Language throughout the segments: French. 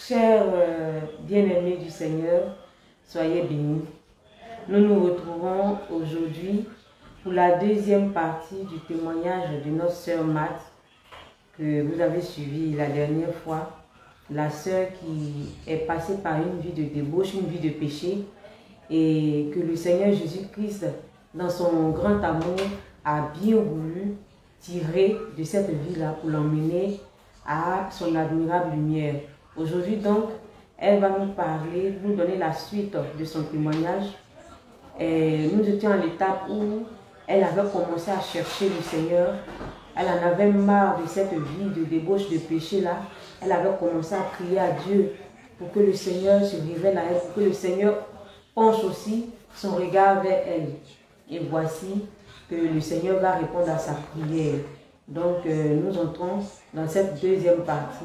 Chers bien-aimés du Seigneur, soyez bénis. Nous nous retrouvons aujourd'hui pour la deuxième partie du témoignage de notre sœur Matt que vous avez suivi la dernière fois. La sœur qui est passée par une vie de débauche, une vie de péché, et que le Seigneur Jésus-Christ, dans son grand amour, a bien voulu tirer de cette vie-là pour l'emmener à son admirable lumière. Aujourd'hui donc, elle va nous parler, nous donner la suite de son témoignage. Et nous étions à l'étape où elle avait commencé à chercher le Seigneur. Elle en avait marre de cette vie de débauche, de péché-là. Elle avait commencé à crier à Dieu pour que le Seigneur se révèle à elle, pour que le Seigneur penche aussi son regard vers elle. Et voici que le Seigneur va répondre à sa prière. Donc nous entrons dans cette deuxième partie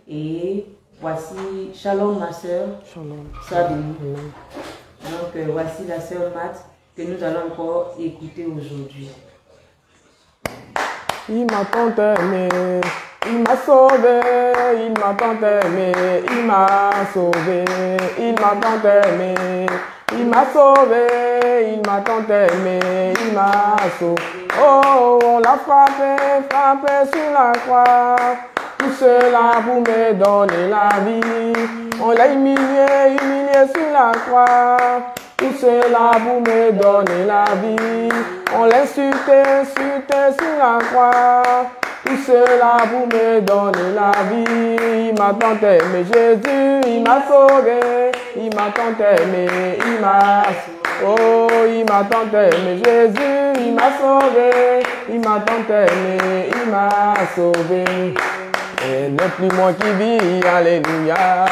et voici, shalom ma soeur, Shalom. sois bénie. Donc voici la sœur Matt que nous allons encore écouter aujourd'hui. Il m'a tant aimé, il m'a sauvé, il m'a tant aimé, il m'a sauvé, il m'a tant aimé, il m'a sauvé, il m'a tant aimé, il m'a sauvé. Oh, on l'a frappé, frappé sur la croix, tout cela pour me donner la vie. On l'a humilié, humilié sur la croix, tout cela pour me donner la vie. On l'a insulté, insulté sur la croix, tout cela pour me donner la vie. Il m'a tant aimé Jésus, il m'a sauvé, il m'a tant aimé, il m'a sauvé. Oh, il m'a tant aimé Jésus, il m'a sauvé, il m'a tant aimé, il m'a sauvé. Et n'est plus moi qui vis, alléluia,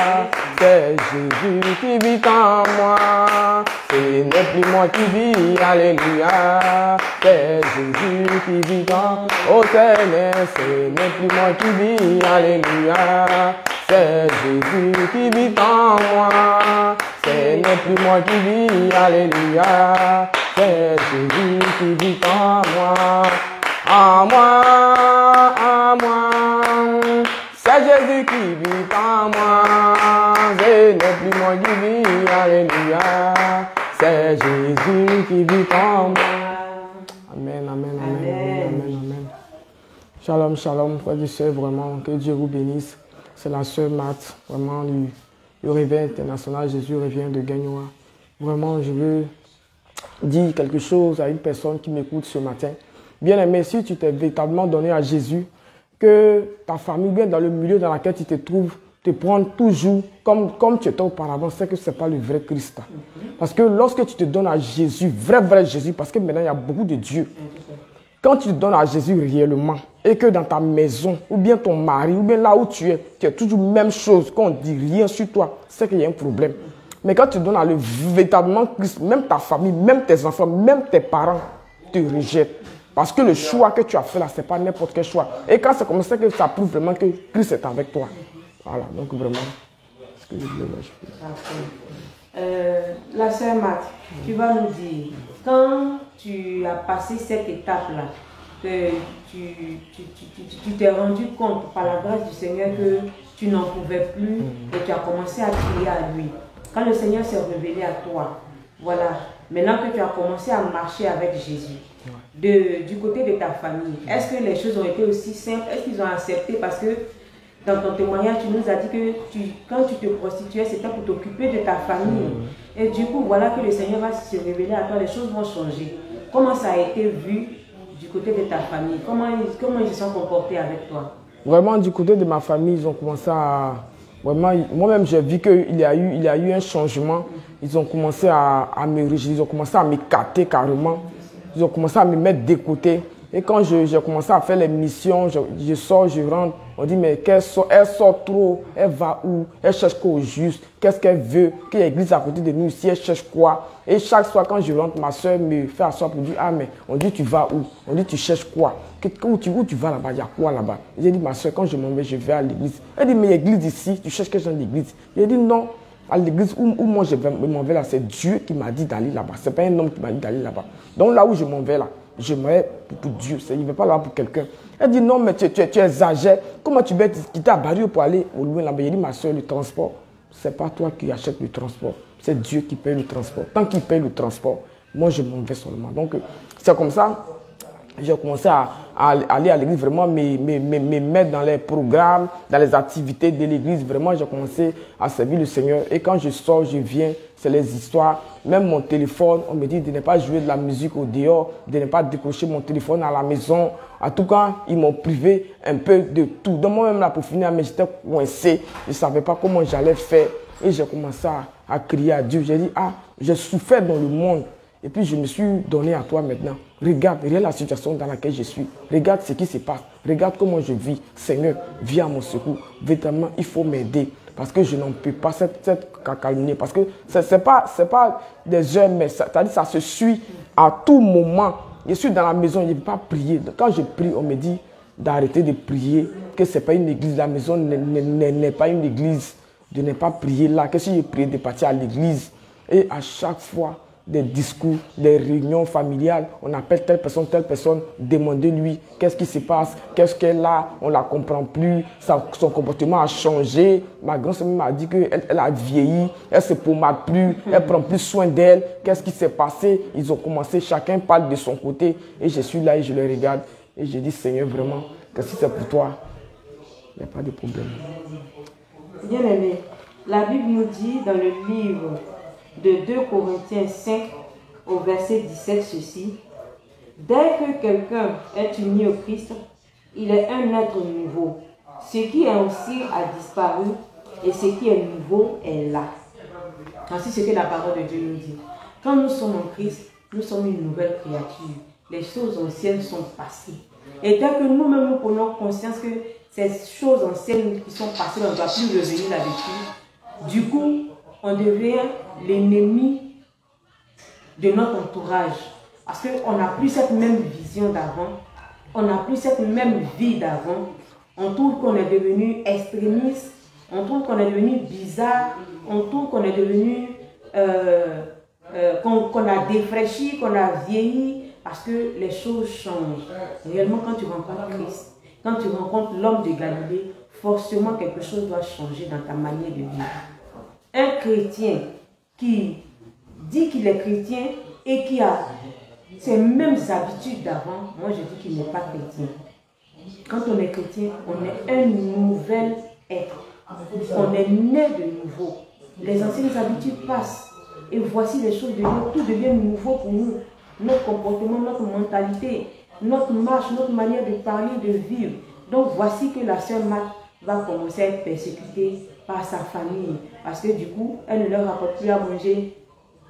c'est Jésus qui vit en moi. Ce n'est plus moi qui vis, alléluia, c'est Jésus qui vit en moi. Oh Seigneur, ce n'est plus moi qui vis, alléluia, c'est Jésus qui vit en moi. Ce n'est plus moi qui vis, alléluia, c'est Jésus qui vit en moi. En moi, en moi. C'est Jésus qui vit en moi, ce n'est plus moi qui vis, alléluia, c'est Jésus qui vit en moi. Amen, amen, amen, amen, amen, amen. Shalom, shalom, frères et sœurs, vraiment, que Dieu vous bénisse. C'est la sœur Matt, vraiment, le réveil international, Jésus revient de Gagnoa. Vraiment, je veux dire quelque chose à une personne qui m'écoute ce matin. Bien aimé, si tu t'es véritablement donné à Jésus, que ta famille, bien dans le milieu dans lequel tu te trouves, te prend toujours comme tu étais auparavant, c'est que ce n'est pas le vrai Christ. Parce que lorsque tu te donnes à Jésus, vrai Jésus, parce que maintenant il y a beaucoup de dieux, quand tu te donnes à Jésus réellement, et que dans ta maison, ou bien ton mari, ou bien là où tu es toujours la même chose, qu'on ne dit rien sur toi, c'est qu'il y a un problème. Mais quand tu te donnes à le véritablement Christ, même ta famille, même tes enfants, même tes parents te rejettent. Parce que le choix que tu as fait là, ce n'est pas n'importe quel choix. Et quand c'est comme ça que ça prouve vraiment que Christ est avec toi. Voilà, donc vraiment, ce que je voulais la sœur Matt, tu vas nous dire, quand tu as passé cette étape-là, que tu t'es rendu compte par la grâce du Seigneur que tu n'en pouvais plus et tu as commencé à crier à lui. Quand le Seigneur s'est révélé à toi, voilà, maintenant que tu as commencé à marcher avec Jésus, du côté de ta famille, est-ce que les choses ont été aussi simples? Est-ce qu'ils ont accepté? Parce que dans ton témoignage, tu nous as dit que quand tu te prostituais, c'était pour t'occuper de ta famille. Et du coup, voilà que le Seigneur va se révéler à toi, les choses vont changer. Comment ça a été vu du côté de ta famille? Comment ils se sont comportés avec toi? Vraiment, du côté de ma famille, ils ont commencé à... Vraiment, moi-même, j'ai vu qu'il y a eu un changement. Ils ont commencé à me rejeter, ils ont commencé à m'écarter carrément. Ils ont commencé à me mettre de côté. Et quand j'ai commencé à faire les missions, je sors, je rentre. On dit, mais elle sort trop, elle va où? Elle cherche quoi au juste? Qu'est-ce qu'elle veut? Qu'il y ait l'église à côté de nous ici, elle cherche quoi? Et chaque soir, quand je rentre, ma soeur me fait asseoir pour dire, ah, mais on dit, tu vas où? On dit, tu cherches quoi? Où tu vas là-bas? Il y a quoi là-bas? J'ai dit, ma soeur, quand je m'en vais, je vais à l'église. Elle dit, mais l'église ici, tu cherches quel genre d'église? J'ai dit, non. À l'église où moi je m'en vais là, c'est Dieu qui m'a dit d'aller là-bas. Ce n'est pas un homme qui m'a dit d'aller là-bas. Donc là où je m'en vais là, j'aimerais pour Dieu. Il ne veut pas là pour quelqu'un. Elle dit, non, mais tu exagères. Comment tu vas quitter à Barrio pour aller au loin là-bas? Il dit, ma soeur, le transport, ce n'est pas toi qui achètes le transport. C'est Dieu qui paye le transport. Tant qu'il paye le transport, moi, je m'en vais seulement. Donc, c'est comme ça. J'ai commencé à aller à l'église, vraiment me mettre dans les programmes, dans les activités de l'église. Vraiment, j'ai commencé à servir le Seigneur. Et quand je sors, je viens, c'est les histoires. Même mon téléphone, on me dit de ne pas jouer de la musique au dehors, de ne pas décrocher mon téléphone à la maison. En tout cas, ils m'ont privé un peu de tout. Donc moi-même, là, pour finir, mais j'étais coincé. Je ne savais pas comment j'allais faire. Et j'ai commencé à crier à Dieu. J'ai dit, ah, j'ai souffert dans le monde. Et puis je me suis donné à toi maintenant. Regarde la situation dans laquelle je suis. Regarde ce qui se passe. Regarde comment je vis. Seigneur, viens à mon secours. Véritablement, il faut m'aider. Parce que je n'en peux pas cette calmer. Parce que ce n'est pas des heures, mais ça se suit à tout moment. Je suis dans la maison, je ne peux pas prier. Quand je prie, on me dit d'arrêter de prier. Que ce n'est pas une église. La maison n'est pas une église. De ne pas prier là. Que si je prie de partir à l'église. Et à chaque fois, des discours, des réunions familiales, on appelle telle personne, demandez-lui qu'est-ce qui se passe, qu'est-ce qu'elle a, on ne la comprend plus, son comportement a changé. Ma grand-sœur m'a dit qu'elle a vieilli, elle ne se pommade plus, elle prend plus soin d'elle, qu'est-ce qui s'est passé? Ils ont commencé, chacun parle de son côté, et je suis là et je les regarde, et je dis, Seigneur, vraiment, que si c'est pour toi, il n'y a pas de problème. Bien aimé, la Bible nous dit dans le livre de 2 Corinthiens 5 au verset 17 ceci: dès que quelqu'un est uni au Christ, il est un être nouveau. Ce qui est ancien a disparu et ce qui est nouveau est là. Ainsi ce que la parole de Dieu nous dit. Quand nous sommes en Christ, nous sommes une nouvelle créature. Les choses anciennes sont passées. Et dès que nous-mêmes nous prenons conscience que ces choses anciennes qui sont passées, on ne doit plus revenir là-dessus, du coup, on devient l'ennemi de notre entourage. Parce qu'on n'a plus cette même vision d'avant. On n'a plus cette même vie d'avant. On trouve qu'on est devenu extrémiste. On trouve qu'on est devenu bizarre. On trouve qu'on est devenu... qu'on a défraîchi, qu'on a vieilli. Parce que les choses changent. Réellement, quand tu rencontres Christ, quand tu rencontres l'homme de Galilée, forcément quelque chose doit changer dans ta manière de vivre. Un chrétien qui dit qu'il est chrétien et qui a ces mêmes habitudes d'avant, moi je dis qu'il n'est pas chrétien. Quand on est chrétien, on est un nouvel être. On est né de nouveau. Les anciennes habitudes passent. Et voici les choses deviennent, tout devient nouveau pour nous. Notre comportement, notre mentalité, notre marche, notre manière de parler, de vivre. Donc voici que la sœur Marthe va commencer à être persécutée par sa famille. Parce que du coup, elle ne leur apporte plus à manger.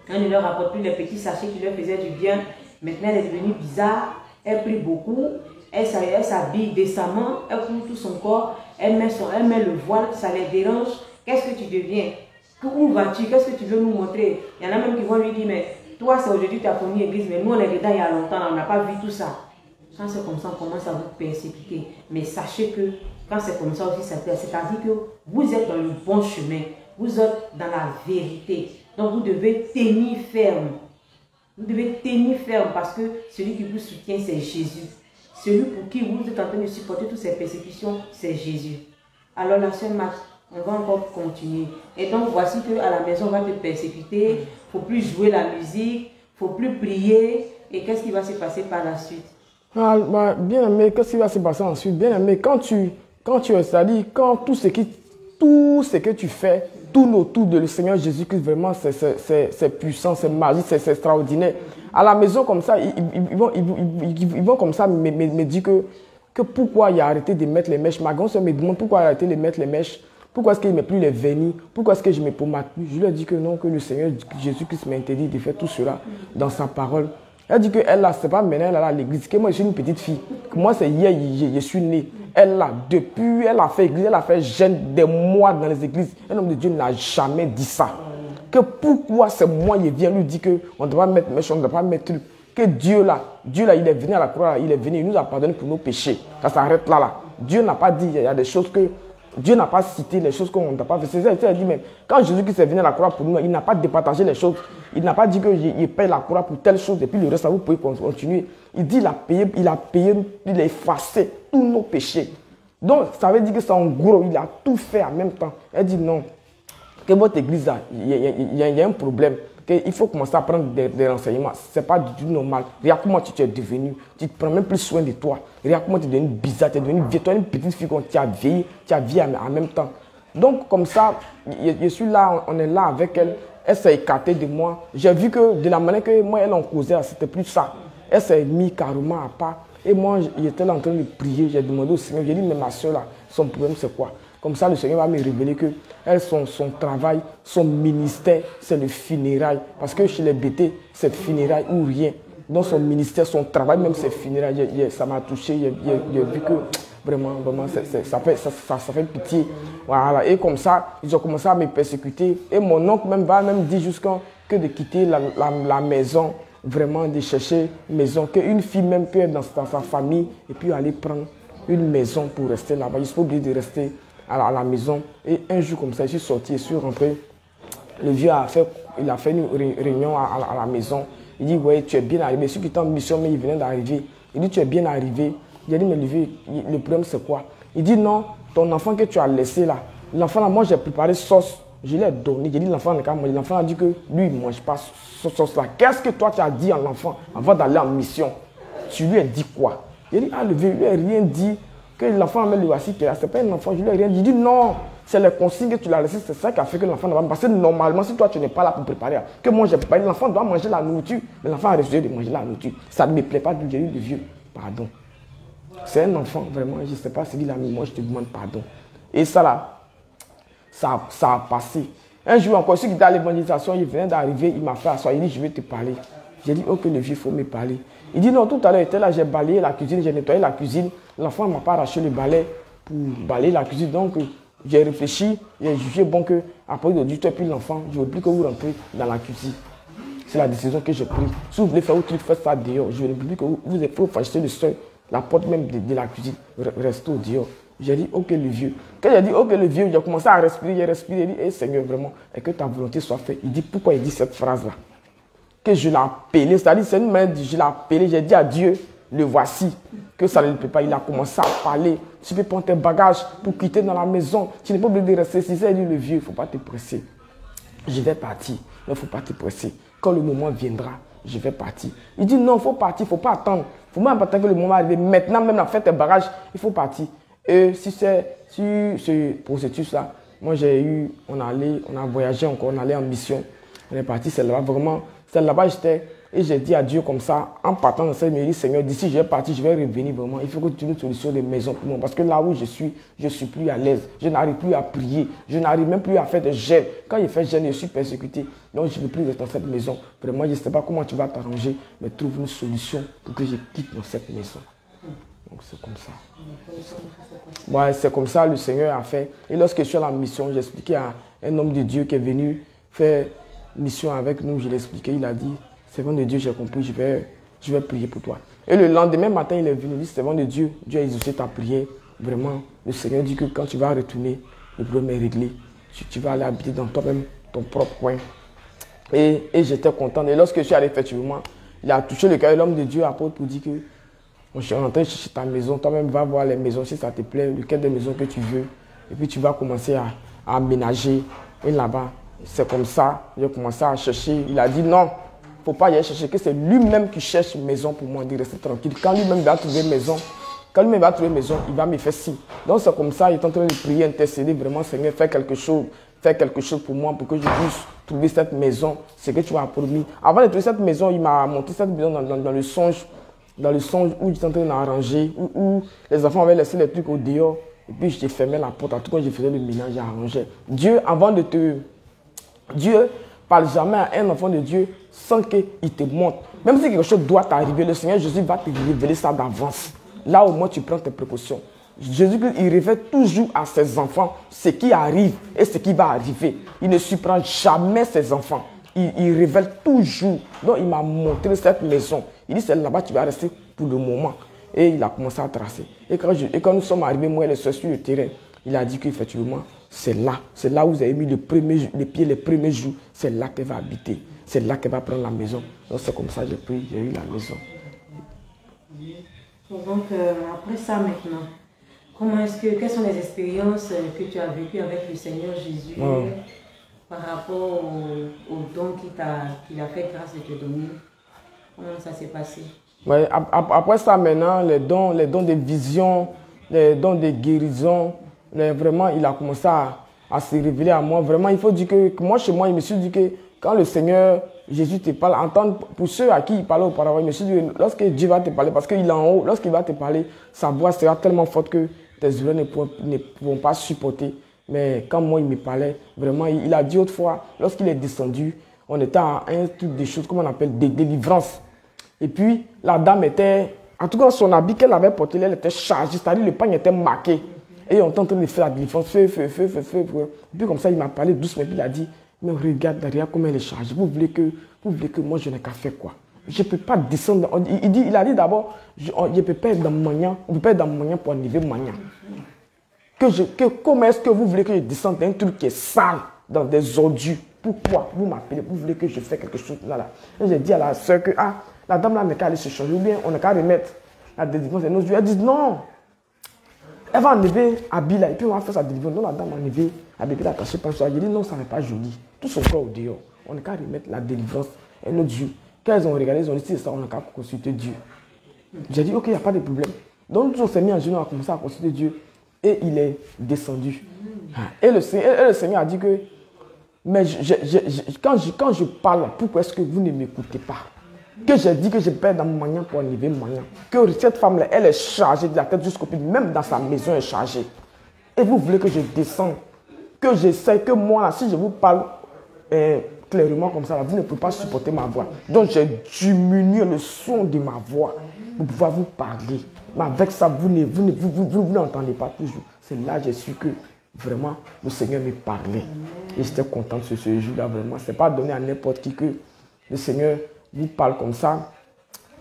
Elle ne leur apporte plus les petits sachets qui leur faisaient du bien. Maintenant, elle est devenue bizarre. Elle prie beaucoup. Elle s'habille décemment. Elle couvre tout son corps. Elle met le voile. Ça les dérange. Qu'est-ce que tu deviens? Où vas-tu? Qu'est-ce que tu veux nous montrer? Il y en a même qui vont lui dire, mais toi, c'est aujourd'hui ta première église. Mais nous, on est dedans il y a longtemps. On n'a pas vu tout ça. Quand c'est comme ça, on commence à vous persécuter. Mais sachez que quand c'est comme ça aussi, c'est-à-dire que vous êtes dans le bon chemin. Vous êtes dans la vérité. Donc vous devez tenir ferme. Vous devez tenir ferme parce que celui qui vous soutient, c'est Jésus. Celui pour qui vous êtes en train de supporter toutes ces persécutions, c'est Jésus. Alors la sœur Marthe, on va encore continuer. Et donc voici qu'à la maison, on va te persécuter. Il ne faut plus jouer la musique. Il ne faut plus prier. Et qu'est-ce qui va se passer par la suite? Ah, bah, bien aimé, qu'est-ce qui va se passer ensuite? Bien aimé, quand tu c'est-à-dire, quand tout ce que tu fais tourne autour de le Seigneur Jésus-Christ, vraiment, c'est puissant, c'est magique, c'est extraordinaire. À la maison, comme ça, ils vont comme ça me dire que pourquoi il a arrêté de mettre les mèches. Ma grand-soeur me demande pourquoi il a arrêté de mettre les mèches. Pourquoi est-ce qu'il ne met plus les vernis? Pourquoi est-ce que je ne me pommade plus? Je lui ai dit que non, que le Seigneur Jésus-Christ m'a interdit de faire tout cela dans sa parole. Elle dit qu'elle là, c'est pas maintenant, elle est à l'église. Que moi, je suis une petite fille. Que moi, c'est hier, je suis née. Elle là, depuis, elle a fait église, elle a fait jeûne des mois dans les églises. Un homme de Dieu n'a jamais dit ça. Que pourquoi c'est moi, il vient lui dire qu'on ne doit pas mettre méchant, on ne doit pas mettre truc. Que Dieu là, il est venu à la croix, il est venu, il nous a pardonné pour nos péchés. Ça s'arrête là. Dieu n'a pas dit, il y a des choses que Dieu n'a pas cité les choses qu'on n'a pas fait. C'est ça, il a dit, mais quand Jésus-Christ est venu à la croix pour nous, il n'a pas départagé les choses. Il n'a pas dit qu'il paye la croix pour telle chose et puis le reste, vous pouvez continuer. Il dit, il a payé, il a effacé tous nos péchés. Donc, ça veut dire que c'est en gros, il a tout fait en même temps. Elle dit non, que votre église, il y a un problème. Il faut commencer à prendre des renseignements. Ce n'est pas du tout normal. Regarde comment tu es devenu. Tu ne prends même plus soin de toi. Regarde comment tu es devenu bizarre. Tu es devenu vieille. Toi, une petite fille, tu as vieilli en même temps. Donc, comme ça, je suis là, on est là avec elle. Elle s'est écartée de moi. J'ai vu que de la manière que moi, elle en causait, c'était plus ça. Elle s'est mise carrément à part. Et moi, j'étais là en train de prier. J'ai demandé au Seigneur, j'ai dit, mais ma soeur, là, son problème, c'est quoi? Comme ça, le Seigneur va me révéler que elle, son travail, son ministère, c'est le funérail. Parce que chez les BT, c'est funérail ou rien. Dans son ministère, son travail, même c'est funérail. Ça m'a touché. J'ai vu que vraiment ça fait pitié. Voilà. Et comme ça, ils ont commencé à me persécuter. Et mon oncle va même dire jusqu'à que de quitter la maison, vraiment de chercher une maison. Qu'une fille même peut être dans sa famille et puis aller prendre une maison pour rester là-bas. Il faut oublier de rester à la maison. Et un jour comme ça, je suis sorti et je suis rentré. Le vieux a fait une réunion à la maison. Il dit, ouais, tu es bien arrivé. Celui qui était en mission, mais il venait d'arriver. Il dit, tu es bien arrivé. Il a dit, mais le vieux, le problème c'est quoi? Il dit, non, ton enfant que tu as laissé là, l'enfant là, moi j'ai préparé sauce. Je l'ai donné. J'ai dit, l'enfant n'a qu'à manger. L'enfant a dit que lui, il ne mange pas cette sauce là. Qu'est-ce que toi tu as dit à l'enfant avant d'aller en mission? Tu lui as dit quoi? Il dit, ah, le vieux, il lui a rien dit. Que l'enfant met le voici, ce n'est pas un enfant, je lui ai rien dit. Il dit non, c'est les consignes que tu l'as laissé, c'est ça qui a fait que l'enfant n'a pas. Parce que normalement, si toi tu n'es pas là pour préparer, que moi j'ai préparé, l'enfant doit manger la nourriture, mais l'enfant a refusé de manger la nourriture. Ça ne me plaît pas, j'ai dit le vieux, pardon. C'est un enfant, vraiment, je ne sais pas ce qu'il a mis, moi je te demande pardon. Et ça là, ça a passé. Un jour encore, celui qui était à l'évangélisation, il venait d'arriver, il m'a fait asseoir, il dit je vais te parler. J'ai dit ok, le vieux, il faut me parler. Il dit non, tout à l'heure, il était là, j'ai balayé la cuisine, j'ai nettoyé la cuisine. L'enfant ne m'a pas arraché le balai pour balayer la cuisine. Donc, j'ai réfléchi, j'ai jugé bon que, après d'aujourd'hui, toi et puis l'enfant, je ne veux plus que vous rentrez dans la cuisine. C'est la décision que j'ai prise. Si vous voulez faire autre chose, faites ça dehors. Je ne veux plus que vous êtes franchir le seuil, la porte même de la cuisine. Restez au dehors. J'ai dit, ok, le vieux. Quand j'ai dit, ok, le vieux, j'ai commencé à respirer, j'ai respiré. J'ai dit, hey, Seigneur, vraiment, et que ta volonté soit faite. Il dit, pourquoi il dit cette phrase-là? Que je l'ai appelé, c'est-à-dire, c'est une main, je l'ai appelé, j'ai dit à Dieu, le voici, que ça ne le peut pas. Il a commencé à parler. Tu peux prendre tes bagages pour quitter dans la maison. Tu n'es pas obligé de rester ici. Il dit, le vieux, il ne faut pas te presser. Je vais partir, mais il ne faut pas te presser. Quand le moment viendra, je vais partir. Il dit, non, il faut partir, il ne faut pas attendre. Il ne faut même pas attendre que le moment arrive. Maintenant, même, faire tes bagages, il faut partir. Et si c'est ce processus-là, moi, on a voyagé encore, on allait en mission. On est parti, c'est là-bas, vraiment, c'est là-bas j'étais. Et j'ai dit à Dieu comme ça, en partant dans cette mairie, Seigneur, d'ici je vais partir, je vais revenir vraiment. Il faut que tu aies une solution de maison pour moi. Parce que là où je suis plus à l'aise. Je n'arrive plus à prier. Je n'arrive même plus à faire de jeûne. Quand je fais jeûne, je suis persécuté. Donc je ne veux plus rester dans cette maison. Vraiment, je ne sais pas comment tu vas t'arranger, mais trouve une solution pour que je quitte dans cette maison. Donc c'est comme ça. Ouais, c'est comme ça le Seigneur a fait. Et lorsque je suis à la mission, j'ai expliqué à un homme de Dieu qui est venu faire mission avec nous. Je l'ai expliqué, il a dit, servant de Dieu, j'ai compris, je vais prier pour toi. Et le lendemain matin, il est venu, il dit, servant de Dieu, Dieu a exaucé ta prière. Vraiment, le Seigneur dit que quand tu vas retourner, le problème est réglé. Tu vas aller habiter dans toi-même, ton propre coin. Et j'étais content. Et lorsque je suis allé, effectivement, il a touché le cœur de l'homme de Dieu, apôtre, pour dire que je suis rentré chercher ta maison, toi-même va voir les maisons si ça te plaît, lequel des maisons que tu veux. Et puis tu vas commencer à aménager. Et là-bas, c'est comme ça, j'ai commencé à chercher. Il a dit non, il ne faut pas y aller chercher, que c'est lui-même qui cherche une maison pour moi, de rester tranquille. Quand lui-même va trouver une maison, il va me faire signe. Donc c'est comme ça, il est en train de prier, intercéder, vraiment, Seigneur, fais quelque chose pour moi, pour que je puisse trouver cette maison, ce que tu m'as promis. Avant de trouver cette maison, il m'a montré cette maison dans le songe où j'étais en train d'arranger, où les enfants avaient laissé les trucs au dehors, et puis je fermais la porte, en tout cas je faisais le ménage, j'arrangeais. Dieu parle jamais à un enfant de Dieu sans qu'il te montre. Même si quelque chose doit t'arriver, le Seigneur Jésus va te révéler ça d'avance. Là au moins tu prends tes précautions. Jésus-Christ, il révèle toujours à ses enfants ce qui arrive et ce qui va arriver. Il ne surprend jamais ses enfants. Il révèle toujours. Donc il m'a montré cette maison. Il dit c'est là-bas tu vas rester pour le moment. Et il a commencé à tracer. Et quand nous sommes arrivés, moi et les soeurs sur le terrain, il a dit qu'effectivement, c'est là où vous avez mis les pieds les premiers jours, c'est là qu'elle va habiter, c'est là qu'elle va prendre la maison. Donc c'est comme ça que j'ai pris, j'ai eu la maison. Donc après ça maintenant, quelles sont les expériences que tu as vécues avec le Seigneur Jésus par rapport au don qu'il a fait grâce de te donner? Comment ça s'est passé? Ouais, après ça maintenant, les dons de vision, les dons de guérison, vraiment il a commencé à se révéler à moi. Vraiment il faut dire que moi chez moi, il me suis dit que quand le Seigneur Jésus te parle, pour ceux à qui il parlait auparavant, il me suis dit que lorsque Dieu va te parler, parce qu'il est en haut, lorsqu'il va te parler, sa voix sera tellement forte que tes oreilles ne pourront pas supporter. Mais quand moi il me parlait, vraiment il a dit autrefois, lorsqu'il est descendu, on était à un truc des choses, comment on appelle, des délivrances. Et puis, la dame était, en tout cas, son habit qu'elle avait porté, elle était chargée, c'est-à-dire le pagne était marqué. Et on était en train de faire la délivrance, feu. Et puis, comme ça, il m'a parlé doucement, et puis il a dit, mais regarde comment elle est chargée. Vous voulez que moi, je n'ai qu'à faire quoi? Je ne peux pas descendre. Il a dit d'abord, je ne peux pas être dans Magnan, on ne peut pas être dans Magnan pour arriver Magnan. Comment est-ce que vous voulez que je descende dans un truc qui est sale, dans des ordures? Pourquoi vous m'appelez? Vous voulez que je fasse quelque chose là? Et j'ai dit à la soeur que, la dame là n'est qu'à aller se changer, ou bien on n'a qu'à remettre la délivrance de nos yeux. Elle dit non. Elle va enlever Abby là, et puis on va faire sa délivrance. Donc la dame a enlevé Abby, puis elle a attaché par soi. J'ai dit non, ça n'est pas joli. Tout son corps au dehors. On n'a qu'à remettre la délivrance et notre Dieu. Quand ils ont regardé, ils ont dit c'est ça, on n'a qu'à consulter Dieu. J'ai dit ok, il n'y a pas de problème. Donc on s'est mis en genoux, on a commencé à consulter Dieu. Et il est descendu. Et le Seigneur a dit que, mais quand je parle, pourquoi est-ce que vous ne m'écoutez pas? Que j'ai dit que je perds dans mon moyen pour enlever mon moyen. Que cette femme-là, elle est chargée de la tête jusqu'au pied, même dans sa maison, elle est chargée. Et vous voulez que je descende, que j'essaie, que moi, là, si je vous parle clairement comme ça, là, vous ne pouvez pas supporter ma voix. Donc j'ai diminué le son de ma voix pour pouvoir vous parler. Mais avec ça, vous n'entendez pas toujours. C'est là que j'ai su que vraiment le Seigneur me parlait. Et j'étais content de ce jour-là, vraiment. Ce n'est pas donné à n'importe qui que le Seigneur vous parle comme ça,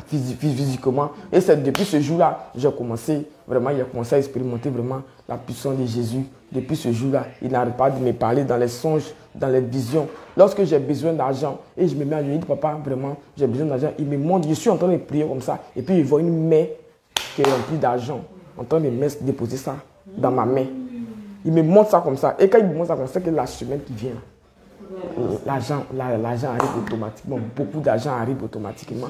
physiquement. Et c'est depuis ce jour-là, j'ai commencé à expérimenter vraiment la puissance de Jésus. Depuis ce jour-là, il n'arrête pas de me parler dans les songes, dans les visions. Lorsque j'ai besoin d'argent, et je me mets à lui dire, papa, vraiment, j'ai besoin d'argent. Il me montre, je suis en train de prier comme ça, et puis il voit une main qui est remplie d'argent, en train de me déposer ça dans ma main. Il me montre ça comme ça. Et quand il me montre ça comme ça, c'est que la semaine qui vient, l'argent arrive automatiquement. Beaucoup d'argent arrive automatiquement.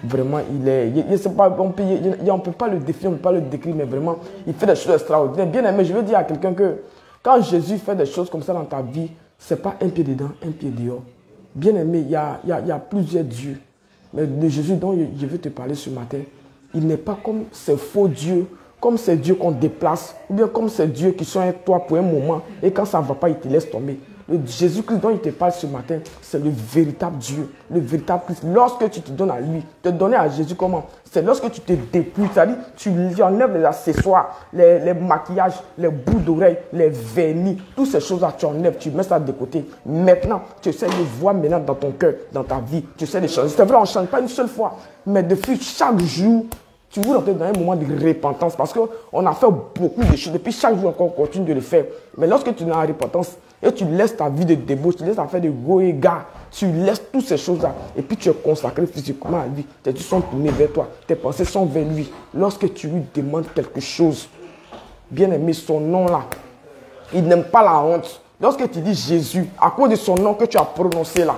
Vraiment, on ne peut pas le définir, on ne peut pas le décrire, mais vraiment, il fait des choses extraordinaires. Bien aimé, je veux dire à quelqu'un que quand Jésus fait des choses comme ça dans ta vie, ce n'est pas un pied dedans, un pied dehors. Bien aimé, il y a plusieurs dieux. Mais le Jésus dont je veux te parler ce matin, il n'est pas comme ces faux dieux, comme ces dieux qu'on déplace, ou bien comme ces dieux qui sont avec toi pour un moment, et quand ça ne va pas, ils te laissent tomber. Le Jésus-Christ dont il te parle ce matin, c'est le véritable Dieu, le véritable Christ. Lorsque tu te donnes à lui, te donner à Jésus comment? C'est lorsque tu te dépouilles, c'est-à-dire tu enlèves les accessoires, les maquillages, les bouts d'oreilles, les vernis, toutes ces choses-là, tu enlèves, tu mets ça de côté. Maintenant, tu essaies de voir maintenant dans ton cœur, dans ta vie, tu essaies de changer. C'est vrai, on ne change pas une seule fois, mais depuis chaque jour, tu veux entrer dans un moment de repentance parce qu'on a fait beaucoup de choses. Depuis chaque jour, encore, on continue de le faire. Mais lorsque tu es dans la repentance et tu laisses ta vie de débauche, tu laisses ta vie de goéga, tu laisses toutes ces choses-là et puis tu es consacré physiquement à lui. Tes yeux sont tournés vers toi, tes pensées sont vers lui. Lorsque tu lui demandes quelque chose, bien aimé, son nom-là, il n'aime pas la honte. Lorsque tu dis Jésus, à cause de son nom que tu as prononcé là,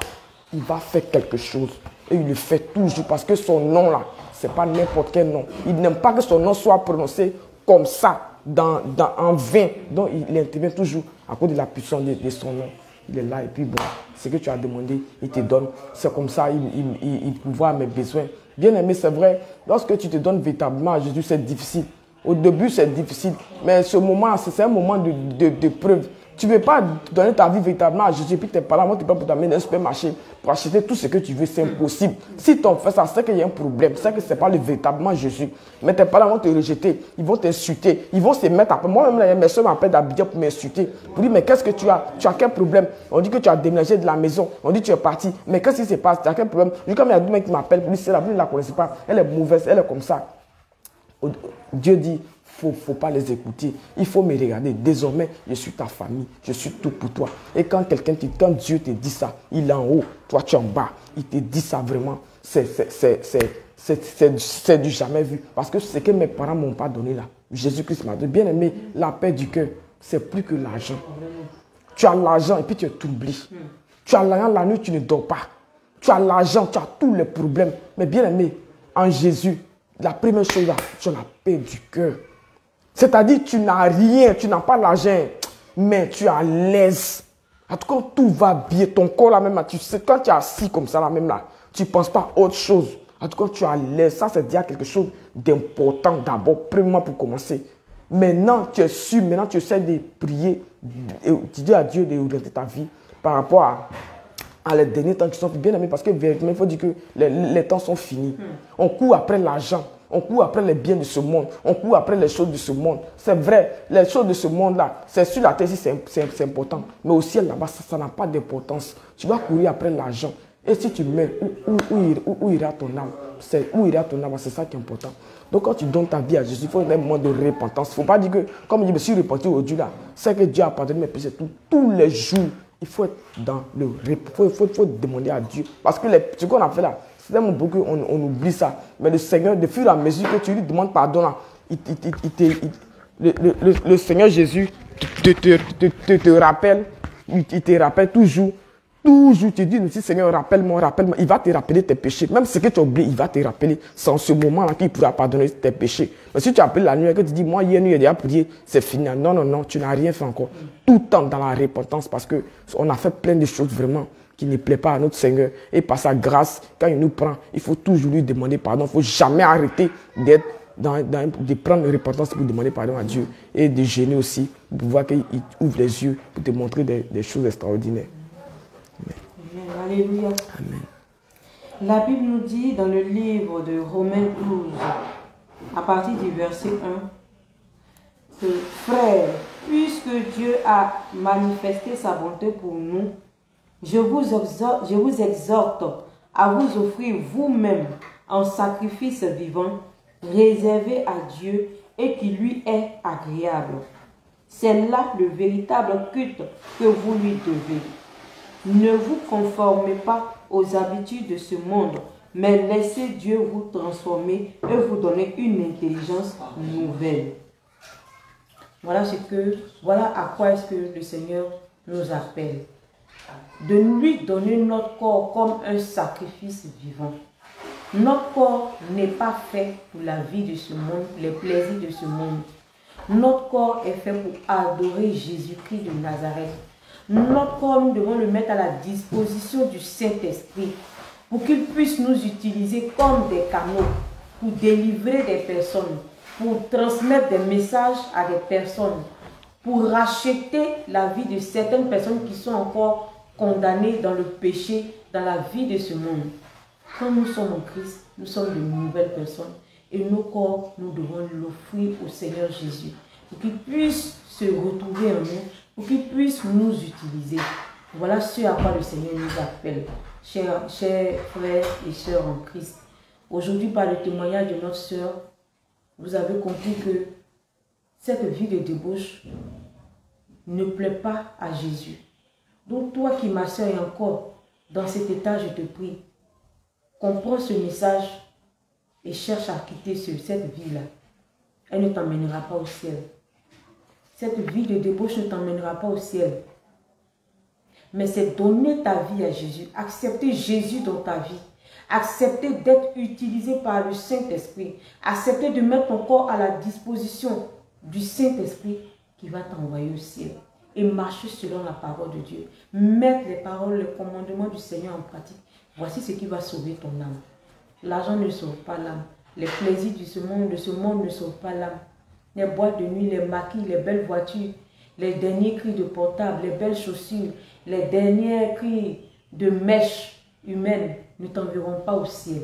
il va faire quelque chose. Et il le fait toujours parce que son nom-là, ce n'est pas n'importe quel nom. Il n'aime pas que son nom soit prononcé comme ça, en vain. Donc il intervient toujours à cause de la puissance de son nom. Il est là et puis bon, ce que tu as demandé, il te donne. C'est comme ça, il pourvoit à mes besoins. Bien aimé, c'est vrai, lorsque tu te donnes véritablement à Jésus, c'est difficile. Au début, c'est difficile. Mais ce moment, c'est un moment de preuve. Tu ne veux pas donner ta vie véritablement à Jésus, puis tes parents vont te prendre pour t'amener dans un supermarché pour acheter tout ce que tu veux, c'est impossible. Si tu fais ça, c'est qu'il y a un problème, c'est que ce n'est pas le véritablement Jésus. Mais tes parents vont te rejeter, ils vont t'insulter, ils vont se mettre à... Moi-même, mes soeurs m'appellent d'Abidjan pour m'insulter. Pour dire, mais qu'est-ce que tu as? Tu as quel problème? On dit que tu as déménagé de la maison, on dit que tu es parti, mais qu'est-ce qui se passe? Tu as quel problème? Juste comme il y a deux mecs qui m'appellent, pour dire, c'est là, vous ne la connaissez pas, elle est mauvaise, elle est comme ça. Dieu dit, faut pas les écouter. Il faut me regarder. Désormais, je suis ta famille. Je suis tout pour toi. Et quand Dieu te dit ça, il est en haut, toi tu es en bas. Il te dit ça vraiment. C'est du jamais vu. Parce que ce que mes parents ne m'ont pas donné là, Jésus-Christ m'a donné. Bien aimé, la paix du cœur, c'est plus que l'argent. Tu as l'argent et puis tu t'oublies. Tu as l'argent la nuit, tu ne dors pas. Tu as l'argent, tu as tous les problèmes. Mais bien aimé, en Jésus, la première chose là, tu as la paix du cœur. C'est-à-dire, tu n'as rien, tu n'as pas l'argent, mais tu es à l'aise. En tout cas, tout va bien. Ton corps là même, tu sais, quand tu es assis comme ça là même là, tu ne penses pas à autre chose. En tout cas, tu es à l'aise. Ça, c'est déjà quelque chose d'important d'abord, premièrement pour commencer. Maintenant, tu es sûr, maintenant tu essaies de prier, tu dis à Dieu d'orienter ta vie par rapport à les derniers temps qui sont bien aimés, parce que véritablement, il faut dire que les temps sont finis. On court après l'argent, on court après les biens de ce monde, on court après les choses de ce monde. C'est vrai, les choses de ce monde-là, c'est sur la terre, c'est important, mais au ciel là-bas, ça n'a pas d'importance. Tu dois courir après l'argent. Et si tu meurs, où ira ton âme? Où ira ton âme? C'est ça qui est important. Donc quand tu donnes ta vie à Jésus, il faut un moment de repentance. Il ne faut pas dire que, comme je me suis repenti aujourd'hui là, c'est que Dieu a pardonné mes péchés tous les jours. Il faut être dans le repos. Il faut demander à Dieu. Parce que ce qu'on a fait là, c'est tellement beaucoup qu'on oublie ça. Mais le Seigneur, de fur et à mesure que tu lui demandes pardon là, le Seigneur Jésus te rappelle, il te rappelle toujours. Toujours, tu dis aussi, Seigneur, rappelle-moi, rappelle-moi. Il va te rappeler tes péchés. Même ce que tu as oublié, il va te rappeler. C'est en ce moment-là qu'il pourra pardonner tes péchés. Mais si tu appelles la nuit et que tu dis, moi, hier nuit, j'ai déjà prié, c'est fini. Non, non, non, tu n'as rien fait encore. Tout le temps dans la repentance parce qu'on a fait plein de choses vraiment qui ne plaisent pas à notre Seigneur. Et par sa grâce, quand il nous prend, il faut toujours lui demander pardon. Il ne faut jamais arrêter de prendre repentance pour demander pardon à Dieu. Et de gêner aussi pour voir qu'il ouvre les yeux pour te montrer des choses extraordinaires. Alléluia. Amen. La Bible nous dit dans le livre de Romains 12, à partir du verset 1, que frères, puisque Dieu a manifesté sa bonté pour nous, je vous exhorte à vous offrir vous-même en sacrifice vivant, réservé à Dieu et qui lui est agréable. C'est là le véritable culte que vous lui devez. Ne vous conformez pas aux habitudes de ce monde, mais laissez Dieu vous transformer et vous donner une intelligence nouvelle. Voilà à quoi est-ce que le Seigneur nous appelle. De lui donner notre corps comme un sacrifice vivant. Notre corps n'est pas fait pour la vie de ce monde, les plaisirs de ce monde. Notre corps est fait pour adorer Jésus-Christ de Nazareth. Notre corps, nous devons le mettre à la disposition du Saint-Esprit pour qu'il puisse nous utiliser comme des canaux pour délivrer des personnes, pour transmettre des messages à des personnes, pour racheter la vie de certaines personnes qui sont encore condamnées dans le péché, dans la vie de ce monde. Quand nous sommes en Christ, nous sommes de nouvelles personnes et nos corps, nous devons l'offrir au Seigneur Jésus pour qu'il puisse se retrouver en nous, pour qu'il puisse nous utiliser. Voilà ce à quoi le Seigneur nous appelle, chers frères et sœurs en Christ. Aujourd'hui, par le témoignage de notre sœur, vous avez compris que cette vie de débauche ne plaît pas à Jésus. Donc toi qui, ma sœur, es encore dans cet état, je te prie, comprends ce message et cherche à quitter cette vie-là. Elle ne t'emmènera pas au ciel. Cette vie de débauche ne t'emmènera pas au ciel. Mais c'est donner ta vie à Jésus, accepter Jésus dans ta vie, accepter d'être utilisé par le Saint-Esprit, accepter de mettre ton corps à la disposition du Saint-Esprit qui va t'envoyer au ciel et marcher selon la parole de Dieu. Mettre les paroles, les commandements du Seigneur en pratique. Voici ce qui va sauver ton âme. L'argent ne sauve pas l'âme. Les plaisirs de ce monde ne sauvent pas l'âme. Les boîtes de nuit, les maquis, les belles voitures, les derniers cris de portable, les belles chaussures, les derniers cris de mèches humaines ne t'enverront pas au ciel.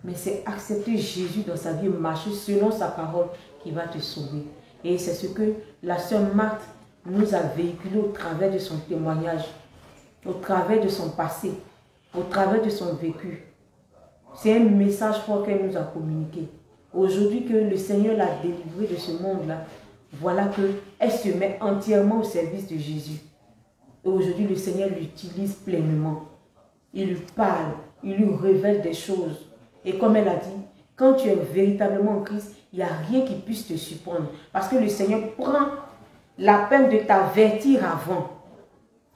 Mais c'est accepter Jésus dans sa vie et marcher selon sa parole qui va te sauver. Et c'est ce que la sœur Marthe nous a véhiculé au travers de son témoignage, au travers de son passé, au travers de son vécu. C'est un message fort qu'elle nous a communiqué. Aujourd'hui que le Seigneur l'a délivrée de ce monde-là, voilà qu'elle se met entièrement au service de Jésus. Et aujourd'hui, le Seigneur l'utilise pleinement. Il lui parle, il lui révèle des choses. Et comme elle a dit, quand tu es véritablement en Christ, il n'y a rien qui puisse te surprendre. Parce que le Seigneur prend la peine de t'avertir avant.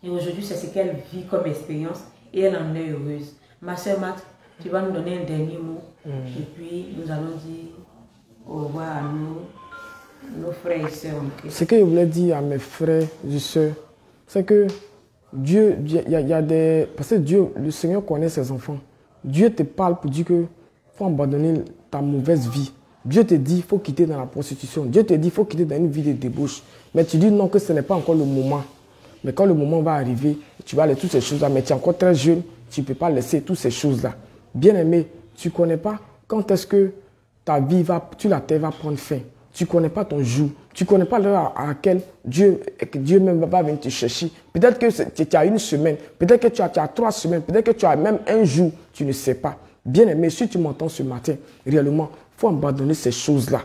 Et aujourd'hui, c'est ce qu'elle vit comme expérience. Et elle en est heureuse. Ma soeur Matt, tu vas nous donner un dernier mot. Et puis, nous allons dire au revoir à nos frères et sœurs en Christ. Ce que je voulais dire à mes frères et sœurs, c'est que Dieu, parce que Dieu, le Seigneur connaît ses enfants. Dieu te parle pour dire que faut abandonner ta mauvaise vie. Dieu te dit qu'il faut quitter dans la prostitution. Dieu te dit qu'il faut quitter dans une vie de débauche. Mais tu dis non, que ce n'est pas encore le moment. Mais quand le moment va arriver, tu vas laisser toutes ces choses-là. Mais tu es encore très jeune, tu ne peux pas laisser toutes ces choses-là. Bien-aimé, tu ne connais pas quand est-ce que ta vie la terre va prendre fin. Tu ne connais pas ton jour. Tu ne connais pas l'heure à laquelle Dieu même va venir te chercher. Peut-être que tu as une semaine, peut-être que tu as 3 semaines, peut-être que tu as même un jour, tu ne sais pas. Bien-aimé, si tu m'entends ce matin, réellement, il faut abandonner ces choses-là.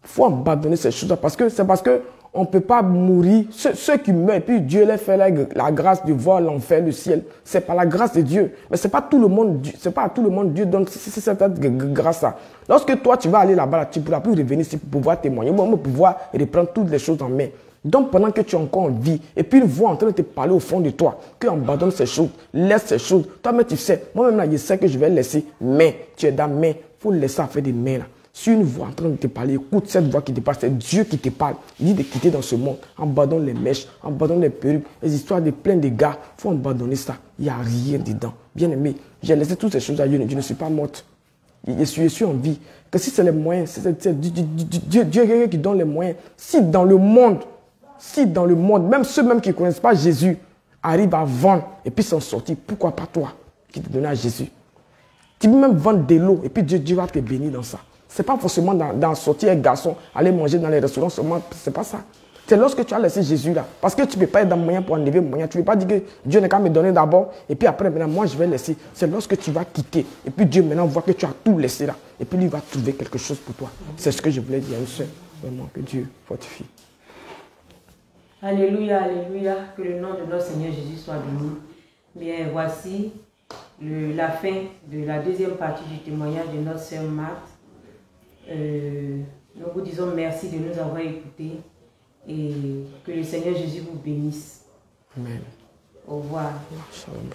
Il faut abandonner ces choses-là parce que c'est parce qu'on ne peut pas mourir. Ceux qui meurent, et puis Dieu leur fait la grâce de voir l'enfer, le ciel. C'est par la grâce de Dieu. Mais ce n'est pas tout le monde, c'est pas à tout le monde Dieu donne cette grâce-là. Lorsque toi, tu vas aller là-bas, tu ne pourras plus revenir ici pour pouvoir témoigner, pour pouvoir reprendre toutes les choses en main. Donc, pendant que tu es encore en vie, et puis une voix en train de te parler au fond de toi, que abandonne ces choses, laisse ces choses. Toi-même, tu sais, moi-même là, je sais que je vais laisser, mais tu es dans main. Il faut laisser à faire des mains là. Si une voix en train de te parler, écoute cette voix qui te parle, c'est Dieu qui te parle. Il dit de quitter dans ce monde. Abandonne les mèches, abandonne les perruques, les histoires de plein de gars. Il faut abandonner ça. Il n'y a rien dedans. Bien aimé, j'ai laissé toutes ces choses à Dieu. Je ne suis pas morte. Je suis en vie. Que si c'est les moyens, c'est Dieu qui donne les moyens. Si dans le monde, même ceux qui ne connaissent pas Jésus arrivent à vendre et puis s'en sortir, pourquoi pas toi qui te donnes à Jésus? Tu peux même vendre de l'eau et puis Dieu va te bénir dans ça. Ce n'est pas forcément dans sortir un garçon, aller manger dans les restaurants seulement, ce n'est pas ça. C'est lorsque tu as laissé Jésus là. Parce que tu ne peux pas être dans le moyen pour enlever le moyen. Tu ne peux pas dire que Dieu n'est qu'à me donner d'abord et puis après, maintenant, moi je vais laisser. C'est lorsque tu vas quitter et puis Dieu maintenant voit que tu as tout laissé là. Et puis lui va trouver quelque chose pour toi. C'est ce que je voulais dire à une seule. Vraiment, que Dieu fortifie. Alléluia, alléluia. Que le nom de notre Seigneur Jésus soit béni. Bien, voici la fin de la deuxième partie du témoignage de notre sœur Marthe. Nous vous disons merci de nous avoir écoutés et que le Seigneur Jésus vous bénisse. Amen. Au revoir. Shalom.